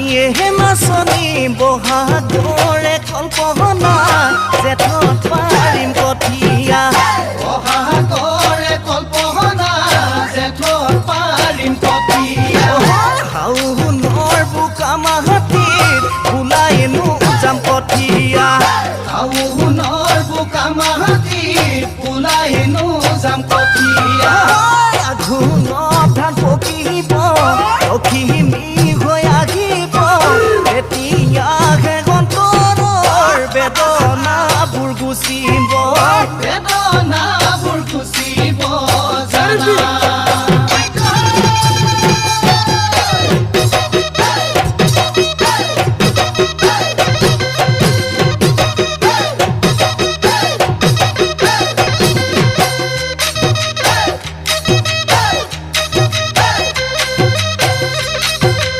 হে নাচনী বহাগৰে কল্পনা জেঠত পাৰিম কঠীয়া বহাগৰে কল্পনা জেঠত পাৰিম কঠীয়া শাওনৰ বোকা মাটিত ওলাইনো যাম কঠীয়া শাওনৰ বোকা মাটিত ওলাইনো যাম কঠীয়া আঘোণত ধান পকিব লখিমী